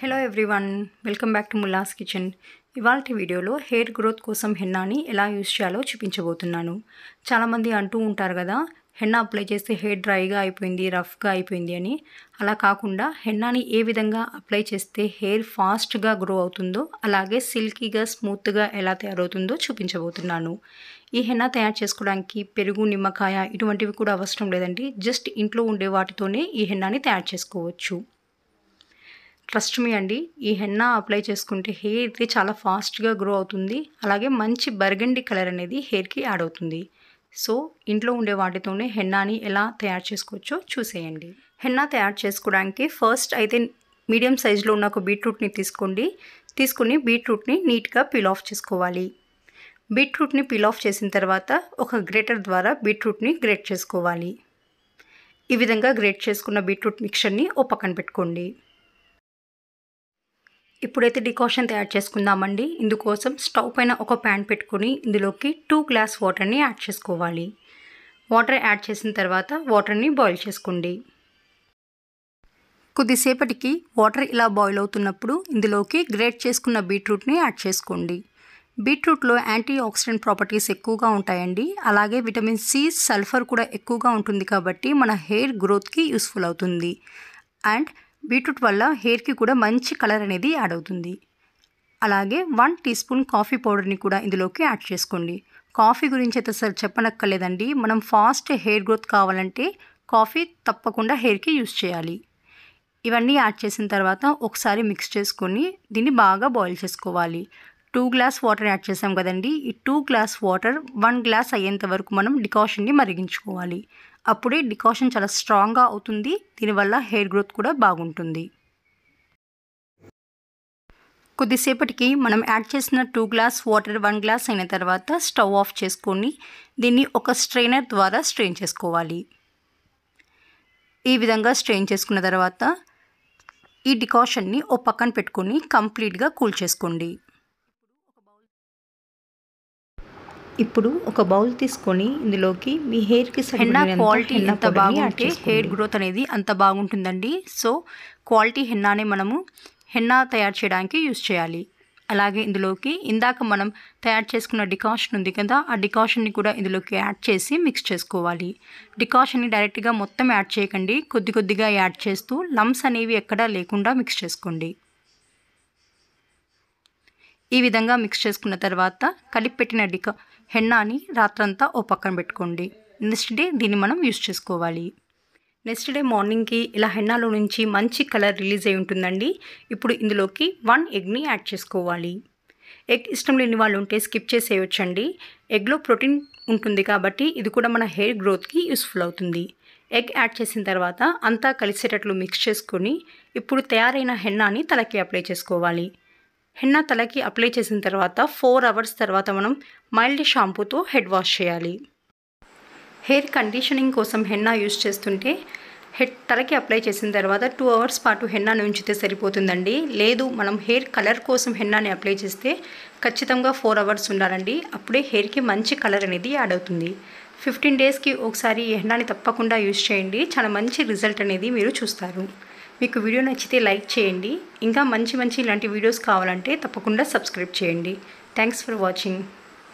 Hello everyone, welcome back to Mulla's kitchen. ఇవాల్టి వీడియోలో hair growth కోసం హెన్నాని ఎలా యూస్ చేయాలో చూపించబోతున్నాను. చాలామంది అంటూ ఉంటారు కదా, హెన్నా అప్లై చేస్తే హెయిర్ డ్రైగా అయిపోయింది, రఫ్గా అయిపోయింది అని. అలా కాకుండా హెన్నాని ఏ విధంగా అప్లై చేస్తే హెయిర్ ఫాస్ట్గా గ్రో అవుతుందో, అలాగే సిల్కీగా స్మూత్గా ఎలా తయారవుతుందో చూపించబోతున్నాను. ఈ హెన్నా తయారు చేసుకోవడానికి పెరుగు, నిమ్మకాయ ఇటువంటివి కూడా అవసరం లేదండి. జస్ట్ ఇంట్లో ఉండే వాటితోనే ఈ హెన్నాని తయారు చేసుకోవచ్చు. ట్రస్ట్ మీ అండి, ఈ హెన్నా అప్లై చేసుకుంటే హెయిర్ అయితే చాలా ఫాస్ట్గా గ్రో అవుతుంది. అలాగే మంచి బర్గండి కలర్ అనేది హెయిర్కి యాడ్ అవుతుంది. సో ఇంట్లో ఉండే వాటితోనే హెన్నాని ఎలా తయారు చేసుకోవచ్చో చూసేయండి. హెన్నా తయారు చేసుకోవడానికి ఫస్ట్ అయితే మీడియం సైజులో ఉన్న ఒక బీట్రూట్ని తీసుకుని బీట్రూట్ని నీట్గా పీల్ ఆఫ్ చేసుకోవాలి. బీట్రూట్ని పీల్ ఆఫ్ చేసిన తర్వాత ఒక గ్రేటర్ ద్వారా బీట్రూట్ని గ్రేట్ చేసుకోవాలి. ఈ విధంగా గ్రేట్ చేసుకున్న బీట్రూట్ మిక్చర్ని ఓ పక్కన పెట్టుకోండి. ఇప్పుడైతే డికాషన్ తయారు చేసుకుందామండి. ఇందుకోసం స్టవ్ పైన ఒక ప్యాన్ పెట్టుకొని ఇందులోకి 2 గ్లాస్ వాటర్ని యాడ్ చేసుకోవాలి. వాటర్ యాడ్ చేసిన తర్వాత వాటర్ని బాయిల్ చేసుకోండి. కొద్దిసేపటికి వాటర్ ఇలా బాయిల్ అవుతున్నప్పుడు ఇందులోకి గ్రేట్ చేసుకున్న బీట్రూట్ని యాడ్ చేసుకోండి. బీట్రూట్లో యాంటీ ఆక్సిడెంట్ ప్రాపర్టీస్ ఎక్కువగా ఉంటాయండి. అలాగే విటమిన్ సి, సల్ఫర్ కూడా ఎక్కువగా ఉంటుంది కాబట్టి మన హెయిర్ గ్రోత్కి యూస్ఫుల్ అవుతుంది. అండ్ బీట్రూట్ వల్ల హెయిర్కి కూడా మంచి కలర్ అనేది యాడ్ అవుతుంది. అలాగే 1 టీ స్పూన్ కాఫీ పౌడర్ని కూడా ఇందులోకి యాడ్ చేసుకోండి. కాఫీ గురించి అయితే అసలు చెప్పనక్కర్లేదండి. మనం ఫాస్ట్ హెయిర్ గ్రోత్ కావాలంటే కాఫీ తప్పకుండా హెయిర్కి యూస్ చేయాలి. ఇవన్నీ యాడ్ చేసిన తర్వాత ఒకసారి మిక్స్ చేసుకొని దీన్ని బాగా బాయిల్ చేసుకోవాలి. 2 గ్లాస్ వాటర్ యాడ్ చేసాం కదండి. ఈ 2 గ్లాస్ వాటర్ 1 గ్లాస్ అయ్యేంత వరకు మనం డికాషన్ని మరిగించుకోవాలి. అప్పుడే డికాషన్ చాలా స్ట్రాంగ్గా అవుతుంది. దీనివల్ల హెయిర్ గ్రోత్ కూడా బాగుంటుంది. కొద్దిసేపటికి మనం యాడ్ చేసిన 2 గ్లాస్ వాటర్ 1 గ్లాస్ అయిన తర్వాత స్టవ్ ఆఫ్ చేసుకొని దీన్ని ఒక స్ట్రెయినర్ ద్వారా స్ట్రెయిన్ చేసుకోవాలి. ఈ విధంగా స్ట్రెయిన్ చేసుకున్న తర్వాత ఈ డికాషన్ని ఓ పక్కన పెట్టుకొని కంప్లీట్గా కూల్ చేసుకోండి. ఇప్పుడు ఒక బౌల్ తీసుకొని ఇందులోకి మీ హెయిర్కి హెన్నా క్వాలిటీ ఎంత బాగుంటే హెయిర్ గ్రోత్ అనేది అంత బాగుంటుందండి. సో క్వాలిటీ హెన్నానే మనము హెన్నా తయారు చేయడానికి యూస్ చేయాలి. అలాగే ఇందులోకి ఇందాక మనం తయారు చేసుకున్న డికాషన్ ఉంది కదా, ఆ డికాషన్ని కూడా ఇందులోకి యాడ్ చేసి మిక్స్ చేసుకోవాలి. డికాషన్ని డైరెక్ట్గా మొత్తం యాడ్ చేయకండి, కొద్ది కొద్దిగా యాడ్ చేస్తూ లమ్స్ అనేవి ఎక్కడా లేకుండా మిక్స్ చేసుకోండి. ఈ విధంగా మిక్స్ చేసుకున్న తర్వాత కలిపి పెట్టిన హెన్నాని రాత్రంతా ఓ పక్కన పెట్టుకోండి. నెక్స్ట్ డే దీన్ని మనం యూస్ చేసుకోవాలి. నెక్స్ట్ డే మార్నింగ్కి ఇలా హెన్నాలో నుంచి మంచి కలర్ రిలీజ్ అయి ఉంటుందండి. ఇప్పుడు ఇందులోకి 1 ఎగ్ని యాడ్ చేసుకోవాలి. ఎగ్ ఇష్టం లేని వాళ్ళు ఉంటే స్కిప్ చేసేయొచ్చండి. ఎగ్లో ప్రోటీన్ ఉంటుంది కాబట్టి ఇది కూడా మన హెయిర్ గ్రోత్కి యూస్ఫుల్ అవుతుంది. ఎగ్ యాడ్ చేసిన తర్వాత అంతా కలిసేటట్లు మిక్స్ చేసుకొని ఇప్పుడు తయారైన హెన్నాని తలకి అప్లై చేసుకోవాలి. హెన్నా తలకి అప్లై చేసిన తర్వాత 4 అవర్స్ తర్వాత మనం మైల్డ్ షాంపూతో హెడ్ వాష్ చేయాలి. హెయిర్ కండిషనింగ్ కోసం హెన్నా యూస్ చేస్తుంటే తలకి అప్లై చేసిన తర్వాత 2 అవర్స్ పాటు హెన్నాని ఉంచితే సరిపోతుందండి. లేదు మనం హెయిర్ కలర్ కోసం హెన్నాని అప్లై చేస్తే ఖచ్చితంగా 4 అవర్స్ ఉండాలండి. అప్పుడే హెయిర్కి మంచి కలర్ అనేది యాడ్ అవుతుంది. 15 డేస్కి ఒకసారి ఈ హెన్నాని తప్పకుండా యూస్ చేయండి. చాలా మంచి రిజల్ట్ అనేది మీరు చూస్తారు. మీకు వీడియో నచ్చితే లైక్ చేయండి. ఇంకా మంచి ఇలాంటి వీడియోస్ కావాలంటే తప్పకుండా సబ్స్క్రైబ్ చేయండి. Thanks for watching.